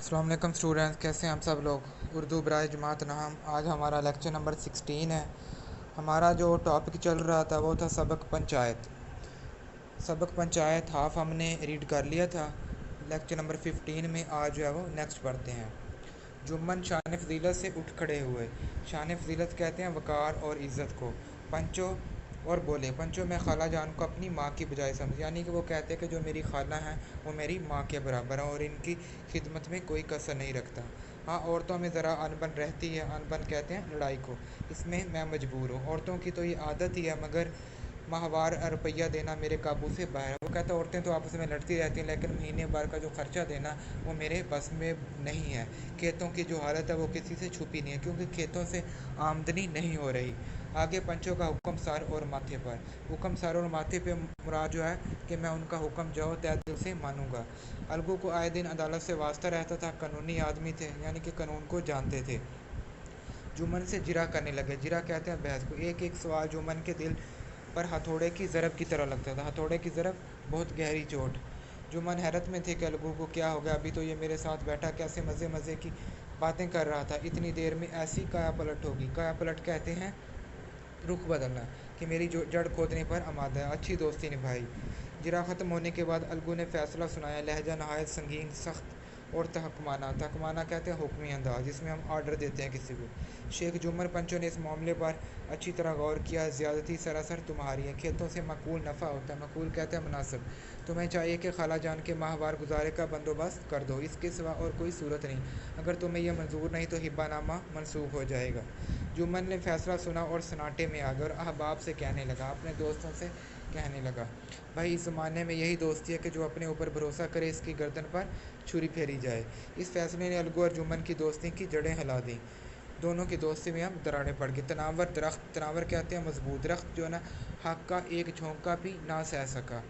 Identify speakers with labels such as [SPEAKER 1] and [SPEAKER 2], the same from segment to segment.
[SPEAKER 1] अस्सलाम वालेकुम स्टूडेंट्स, कैसे हैं हम सब लोग। उर्दू बराए जमात नाम। आज हमारा लेक्चर नंबर 16 है। हमारा जो टॉपिक चल रहा था वो था सबक पंचायत। सबक पंचायत हाफ हमने रीड कर लिया था। लेक्चर नंबर 15 में आज जो है वो नेक्स्ट पढ़ते हैं। जुम्मन शान फजीलत से उठ खड़े हुए। शान फजीलत कहते हैं वक़ार और इज़्ज़त को। पंचो और बोले, पंचो मैं खाला जान को अपनी माँ की बजाय समझ, यानी कि वो कहते हैं कि जो मेरी खाला हैं वो मेरी माँ के बराबर हैं और इनकी खिदमत में कोई कसर नहीं रखता। हाँ, औरतों में ज़रा अनबन रहती है। अनबन कहते हैं लड़ाई को। इसमें मैं मजबूर हूँ। औरतों की तो ये आदत ही है, मगर माहवार रुपया देना मेरे काबू से बाहर है। वो कहता है औरतें तो आपस में लड़ती रहती हैं, लेकिन महीने भर का जो खर्चा देना वो मेरे बस में नहीं है। खेतों की जो हालत है वो किसी से छुपी नहीं है, क्योंकि खेतों से आमदनी नहीं हो रही। आगे पंचों का हुक्म सर और माथे पर। हुक्म सर और माथे पे मुराद जो है कि मैं उनका हुक्म जो तय दिल से मानूंगा। अलगू को आए दिन अदालत से वास्ता रहता था। कानूनी आदमी थे, यानी कि कानून को जानते थे। जुम्मन से जिरा करने लगे। जिरा कहते हैं बहस को। एक एक सवाल जुम्मन के दिल पर हथौड़े की ज़रब की तरह लगता था। हथौड़े की ज़रब, बहुत गहरी चोट। जुम्मन हैरत में थे कि अलगू को क्या हो गया। अभी तो ये मेरे साथ बैठा कैसे मज़े मज़े की बातें कर रहा था, इतनी देर में ऐसी काया पलट होगी। काया पलट कहते हैं रुख बदलना, कि मेरी जो जड़ खोदने पर आमादा है। अच्छी दोस्ती निभाई। जिरा ख़त्म होने के बाद अलगू ने फ़ैसला सुनाया। लहजा नहायत संगीन, सख्त और तहकमाना। तहकमाना कहते हैं हुक्मी अंदाज, जिसमें हम आर्डर देते हैं किसी को। शेख जुमर पंचो ने इस मामले पर अच्छी तरह गौर किया। ज़्यादती सरासर तुम्हारी है। खेतों से मकूल नफ़ा होता है। मकूल कहते हैं मुनासिब। तुम्हें चाहिए कि खाला जान के माहवार गुजारे का बंदोबस्त कर दो, इसके सिवा और कोई सूरत नहीं। अगर तुम्हें यह मंजूर नहीं तो हिब्बानामा मनसूख हो जाएगा। जुम्मन ने फैसला सुना और सन्नाटे में आ गया और अहबाब से कहने लगा, अपने दोस्तों से कहने लगा, भाई इस ज़माने में यही दोस्ती है कि जो अपने ऊपर भरोसा करे इसकी गर्दन पर छुरी फेरी जाए। इस फैसले ने अलगू और जुम्मन की दोस्ती की जड़ें हिला दी। दोनों की दोस्ती में अब दरारें पड़ गई। तनावर दरख्त, तनावर कहते हैं मजबूत दरख्त, जो है ना हक का एक झोंका भी ना सह सका।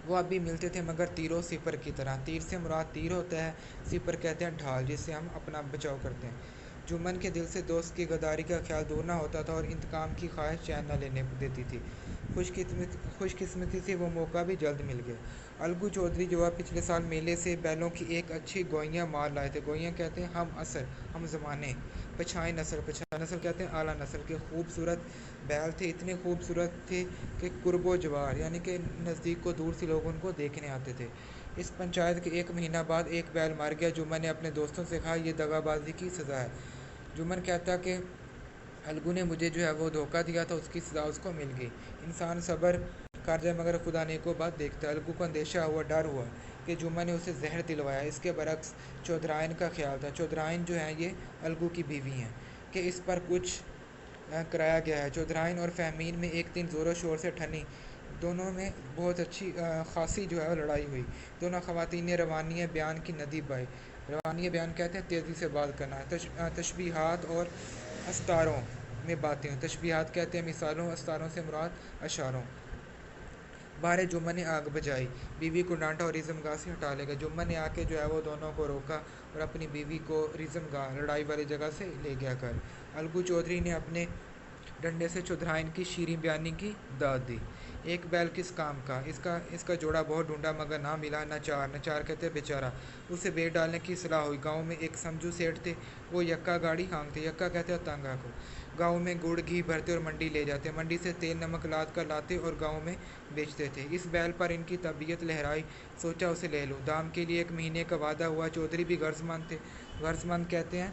[SPEAKER 1] वो अब भी मिलते थे, मगर तीरों सिपर की तरह। तीर से मुराद तीर होता है, सिपर कहते हैं ढाल, जिससे हम अपना बचाव करते हैं। जुम्मन के दिल से दोस्त की गद्दारी का ख्याल दूर ना होता था और इंतकाम की ख्वाहिश चैन न लेने देती थी। खुशकिस्मती से वो मौका भी जल्द मिल गया। अलगू चौधरी जो है पिछले साल मेले से बैलों की एक अच्छी गोइयाँ मार लाए थे। गोइयाँ कहते हैं हम असर, हम ज़माने। पछाई नस्ल, पछाई नस्ल कहते हैं आला नस्ल के खूबसूरत बैल थे। इतने खूबसूरत थे कि कुर्बो जवार, यानी कि नज़दीक को दूर से लोग उनको देखने आते थे। इस पंचायत के एक महीना बाद एक बैल मार गया। जुम्मन ने अपने दोस्तों से कहा, यह दगाबाजी की सज़ा है। जुम्मन कहता कि अलगू ने मुझे जो है वो धोखा दिया था, उसकी सज़ा उसको मिल गई। इंसान सब्र कर जाए, मगर खुदा नेको बात देखता है। अलगू को अंदेशा हुआ, डर हुआ कि जुम्मन ने उसे जहर दिलवाया। इसके बरक्स चौधराइन का ख्याल था। चौधराइन जो है ये अलगू की बीवी हैं, कि इस पर कुछ कराया गया है। चौधराइन और फ़हमीन में एक दिन ज़ोरों शोर से ठनी। दोनों में बहुत अच्छी खासी जो है वो लड़ाई हुई। दोनों ख़वातीन ने रवानिया बयान की नदी बहाई। रवानिया बयान कहते हैं तेज़ी से बात करना। तशबीहात और अस्तारों में बातें। तशबीहात कहते हैं मिसालों, अस्तारों से मुराद अशारों। बाहर जुम्मन ने आग बजाई, बीवी को डांटा और रिज़म गाह से हटा ले गया। जुम्मन ने आके जो है वो दोनों को रोका और अपनी बीवी को रिज़म गाह, लड़ाई वाली जगह से ले गया कर। अलगू चौधरी ने अपने डंडे से चौधराइन की शीरीं बयानी की दाद दी। एक बैल किस काम का, इसका इसका जोड़ा बहुत ढूंढा मगर ना मिला। नचार, नचार कहते बेचारा, उसे बेच डालने की सलाह हुई। गांव में एक समझू सेठ थे, वो यक्का गाड़ी हाँकते। यक्का कहते हैं तांगा को। गांव में गुड़ घी भरते और मंडी ले जाते। मंडी से तेल नमक लाद कर लाते और गांव में बेचते थे। इस बैल पर इनकी तबीयत लहराई, सोचा उसे ले लूँ। दाम के लिए एक महीने का वादा हुआ। चौधरी भी गर्जमंद थे। गर्जमंद कहते हैं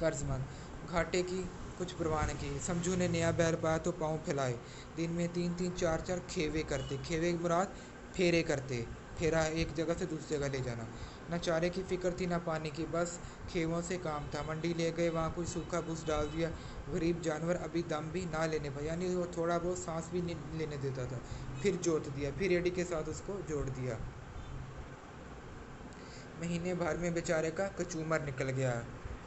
[SPEAKER 1] कर्जमंद। घाटे की कुछ परवाह न की। समझू ने नया बैल पाया तो पाँव फैलाए। दिन में तीन तीन चार चार खेवे करते। खेवे मुराद फेरे करते। फेरा एक जगह से दूसरी जगह ले जाना। न चारे की फिक्र थी न पानी की, बस खेवों से काम था। मंडी ले गए, वहाँ कुछ सूखा भूस डाल दिया। गरीब जानवर अभी दम भी ना लेने पाया, यानी वो थोड़ा बहुत सांस भी नहीं लेने देता था। फिर जोत दिया, फिर रेडी के साथ उसको जोड़ दिया। महीने भर में बेचारे का कचूमर निकल गया,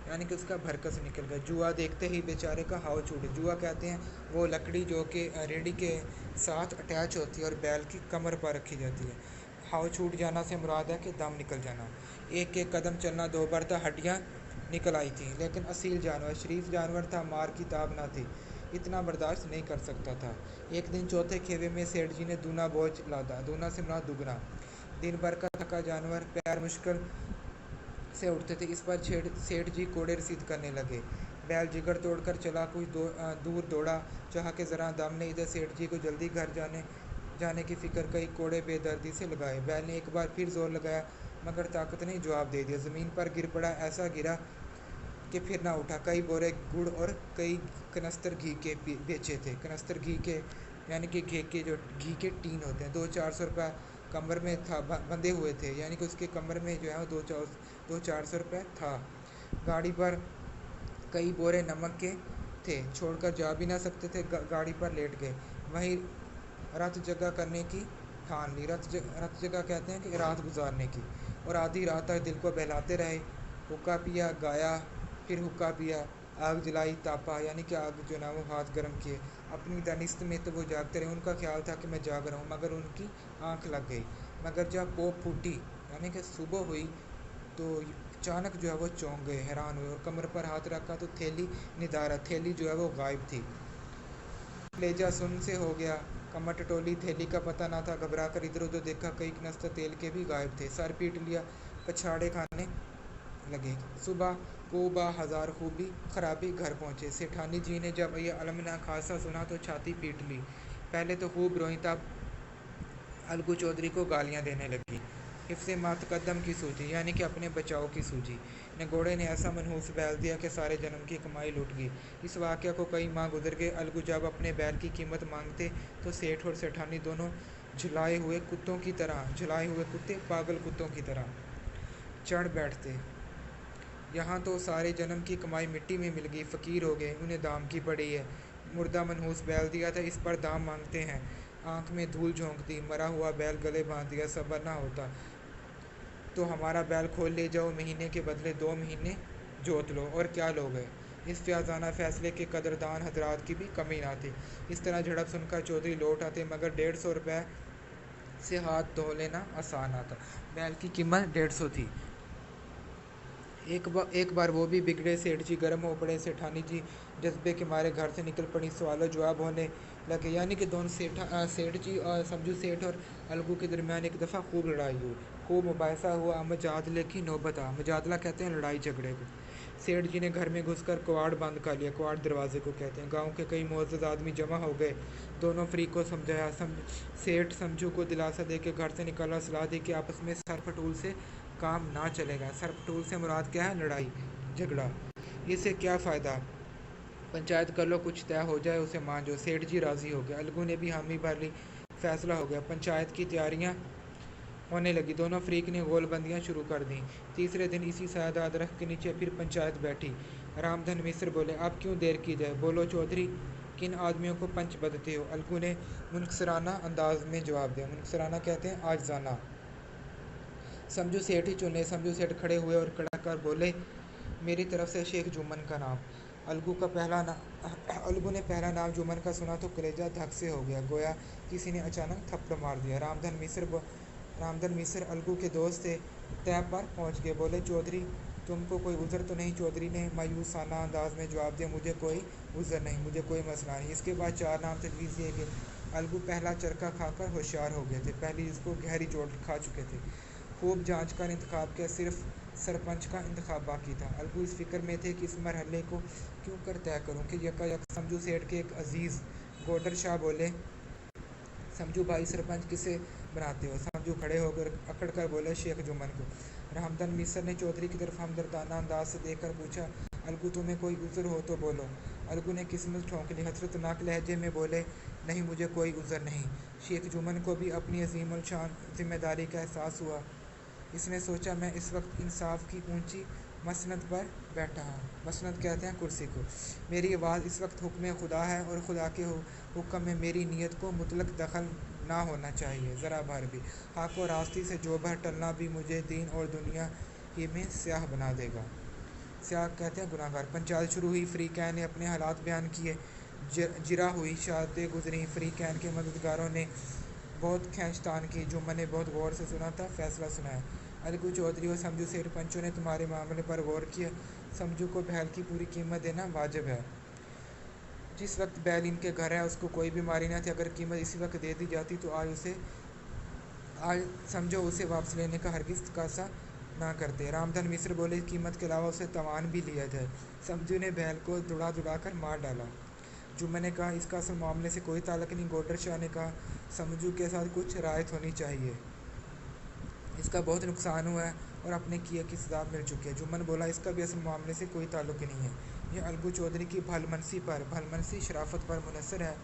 [SPEAKER 1] यानी कि उसका भरकस निकल गया। जुआ देखते ही बेचारे का हाव छूट। जुआ कहते हैं वो लकड़ी जो कि रेडी के साथ अटैच होती है और बैल की कमर पर रखी जाती है। हाव छूट जाना से मुराद है कि दम निकल जाना। एक एक कदम चलना दो बार था, हड्डियाँ निकल आई थी। लेकिन असील जानवर, शरीफ जानवर था, मार की ताब ना थी, इतना बर्दाश्त नहीं कर सकता था। एक दिन चौथे खेवे में सेठ जी ने दूना बोझ लादा। दूना से मुराद दुगना। दिन भर का थका जानवर पैर मुश्किल से उठते थे। इस पर सेठ जी कोड़े रसीद करने लगे। बैल जिगर तोड़कर चला, कुछ दूर दौड़ा, चाह के ज़रा दम नहीं था। सेठ जी को जल्दी घर जाने जाने की फ़िक्र, कई कोड़े बेदर्दी से लगाए। बैल ने एक बार फिर जोर लगाया, मगर ताकत ने जवाब दे दिया। ज़मीन पर गिर पड़ा, ऐसा गिरा कि फिर ना उठा। कई बोरे गुड़ और कई कनस्तर घी के बेचे थे। कनस्तर घी के यानी कि घी के जो घी के टीन होते हैं। 200-400 रुपये कमर में था, बंधे हुए थे, यानी कि उसके कमर में जो है वो 200-400 रुपये था। गाड़ी पर कई बोरे नमक के थे, छोड़कर जा भी ना सकते थे। गाड़ी पर लेट गए, वहीं रात जगह करने की ठान ली। रात जगह कहते हैं कि रात गुजारने की। और आधी रात तक दिल को बहलाते रहे। हुक्का पिया, गाया, फिर हुक्का पिया, आग जलाई, तापा, यानी कि आग जो ना वो हाथ गर्म किए। अपनी दानिश्त में तो वो जागते रहे। उनका ख्याल था कि मैं जाग रहा हूँ, मगर उनकी आंख लग गई। मगर जब पोप फूटी, यानी कि सुबह हुई, तो अचानक जो है वो चौंक गए, हैरान हुए, और कमर पर हाथ रखा तो थैली निधारा। थैली जो है वो गायब थी। कलेजा सुन्न से हो गया, कमर टटोली, थैली का पता ना था। घबरा कर इधर उधर देखा, कई कनस्तर तेल के भी गायब थे। सर पीट लिया, पछाड़े खाने लगे। सुबह को बा हजार खूबी खराबी घर पहुंचे। सेठानी जी ने जब यह अलमनाक हादसा सुना तो छाती पीट ली। पहले तो खूब रोई, तब अलगू चौधरी को गालियां देने लगी। हिफ्से मातकद्दम की सूझी, यानी कि अपने बचाव की सूझी, ने घोड़े ने ऐसा मनहूस बैल दिया कि सारे जन्म की कमाई लूट गई। इस वाक़या को कई माह गुजर गए। अलगू जब अपने बैल की कीमत मांगते तो सेठ और सेठानी दोनों झुलाए हुए कुत्ते पागल कुत्तों की तरह चढ़ बैठते। यहाँ तो सारे जन्म की कमाई मिट्टी में मिल गई, फ़कीर हो गए, उन्हें दाम की पड़ी है। मुर्दा मनहूस बैल दिया था, इस पर दाम मांगते हैं। आंख में धूल झोंक दी। मरा हुआ बैल गले बांध दिया। सब्र ना होता तो हमारा बैल खोल ले जाओ, महीने के बदले 2 महीने जोत लो, और क्या लोगे। इस फ्याजाना फैसले के कदरदान हजरात की भी कमी ना थी। इस तरह झड़प सुनकर चौधरी लौट आते, मगर 150 रुपये से हाथ धो लेना आसान ना था। बैल की कीमत 150 थी। एक बार वो भी बिगड़े। सेठ जी गर्म हो पड़े। सेठानी जी जज्बे के मारे घर से निकल पड़ी। सवालो जवाब होने लगे, यानी कि दोनों सेठ जी और समझू सेठ और अलगू के दरमियान एक दफ़ा खूब लड़ाई हुई, खूब मुबाहिसा हुआ। मुजादले की नौबत आ। मुजादला कहते हैं लड़ाई झगड़े को। सेठ जी ने घर में घुसकर कवाड़ बंद कर लिया। कवाड़ दरवाजे को कहते हैं। गांव के कई मुअज़्ज़ज़ आदमी जमा हो गए। दोनों फ़रीक को समझाया। सेठ समझू को दिलासा दे के घर से निकला। सलाह दी कि आपस में सर फटूल से काम ना चलेगा। सर फटूल से मुराद क्या है? लड़ाई झगड़ा। इससे क्या फ़ायदा, पंचायत कर लो, कुछ तय हो जाए, उसे मान जाओ। सेठ जी राज़ी हो गया। अलगू ने भी हामी भर ली। फैसला हो गया। पंचायत की तैयारियां होने लगी। दोनों फरीक ने गोलबंदियां शुरू कर दी। तीसरे दिन इसी सादा दरख्त के नीचे फिर पंचायत बैठी। रामधन मिश्र बोले, अब क्यों देर की जाए, बोलो चौधरी, किन आदमियों को पंच बदते हो। अलगू ने मुनकसराना अंदाज में जवाब दिया। मुनकसराना कहते हैं आजजाना। समझू सेठ ही चुने। समझू सेठ खड़े हुए और कड़क कर बोले, मेरी तरफ से शेख जुम्मन का नाम। अलगू ने पहला नाम जुम्मन का सुना तो कलेजा धक से हो गया, गोया किसी ने अचानक थप्पड़ मार दिया। रामधन मिश्र अलगू के दोस्त थे, तय पर पहुंच गए। बोले, चौधरी, तुमको कोई उज़र तो नहीं। चौधरी ने मायूसाना अंदाज में जवाब दिया, मुझे कोई उज़र नहीं, मुझे कोई मसला नहीं। इसके बाद 4 नाम तजवीज़ किए गए। अलगू पहला चरखा खाकर होशियार हो गए थे। पहली इसको गहरी चोट खा चुके थे। खूब जांच कर इंतखाब किया, सिर्फ सरपंच का इंतखाब बाकी था। अलगू इस फिक्र में थे कि इस मरहले को क्यों कर तय करूं कि यकायक समझू सेठ के एक अजीज़ गोडर शाह बोले, समझू भाई सरपंच किसे बनाते हो। समझू खड़े होकर अकड़ कर बोले, शेख जुम्मन को। रामधन मिसर ने चौधरी की तरफ हमदर्दाना अंदाज से देखकर पूछा, अलगू, तुम्हें कोई उज़र हो तो बोलो। अलगू ने किस्मत ठोंक ली। हसरतनाक लहजे में बोले, नहीं, मुझे कोई उज़र नहीं। शेख जुम्मन को भी अपनी अजीमुल शान जिम्मेदारी का एहसास हुआ। इसने सोचा, मैं इस वक्त इंसाफ की ऊंची मसनद पर बैठा हूँ। मसनद कहते हैं कुर्सी को। मेरी आवाज़ इस वक्त हुक्म खुदा है, और खुदा के हुक्म में मेरी नीयत को मुतलक दखल ना होना चाहिए, ज़रा भर भी। हक़ और रास्ती से जो भर टलना भी मुझे दीन और दुनिया ही में स्याह बना देगा। स्याह कहते हैं गुनाहगार। पंचायत शुरू हुई। फ़रीक़ैन ने अपने हालात बयान किए। जिरा हुई, शादें गुजरी। फ़रीक़ैन के मददगारों ने बहुत खींचतान की। जुम्मन ने बहुत गौर से सुना था, फैसला सुनाया। अलगू चौधरी और समझू सेठ पंचों ने तुम्हारे मामले पर गौर किया। समझू को बैल की पूरी कीमत देना वाजिब है। जिस वक्त बैल इनके घर है उसको कोई बीमारी ना थी। अगर कीमत इसी वक्त दे दी जाती तो आज समझो उसे वापस लेने का हरगिज़ कासा ना करते। रामधन मिश्र बोले, कीमत के अलावा उसे तवान भी लिए थे। समझू ने बैल को दुड़ा कर मार डाला। जुम्मन ने कहा, इसका असल मामले से कोई ताल्लुक नहीं। गोडर शाह ने कहा, समझू के साथ कुछ रायत होनी चाहिए, इसका बहुत नुकसान हुआ है और अपने किए की सज़ा मिल चुकी है। जुम्मन बोला, इसका भी असल मामले से कोई ताल्लुक ही नहीं है, ये अलगू चौधरी की भलमनसी शराफत पर मुनसर है।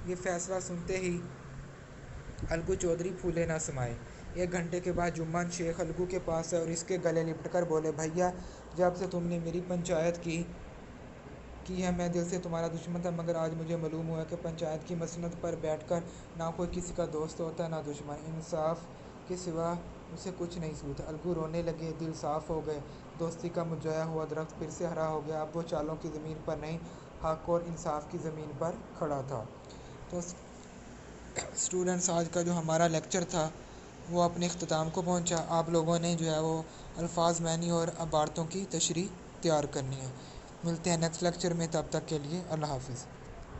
[SPEAKER 1] ये फैसला सुनते ही अलगू चौधरी फूले ना समाए। 1 घंटे के बाद जुम्मन शेख अलगू के पास है और इसके गले लिपट कर बोले, भैया, जब से तुमने मेरी पंचायत की है मैं दिल से तुम्हारा दुश्मन था, मगर आज मुझे मालूम हुआ कि पंचायत की मसनद पर बैठकर ना कोई किसी का दोस्त होता ना दुश्मन, इंसाफ के सिवा उसे कुछ नहीं सूझता। अलगू रोने लगे, दिल साफ हो गए। दोस्ती का मुरझाया हुआ दरख्त फिर से हरा हो गया। अब वो चालों की ज़मीन पर नहीं, हक और इंसाफ की ज़मीन पर खड़ा था। तो स्टूडेंट्स, आज का जो हमारा लेक्चर था वो अपने अख्ताम को पहुंचा। आप लोगों ने जो है वो अल्फाज मैनी और इबारतों की तशरीह तैयार करनी है। मिलते हैं नेक्स्ट लेक्चर में, तब तक के लिए अल्लाह हाफ़िज़।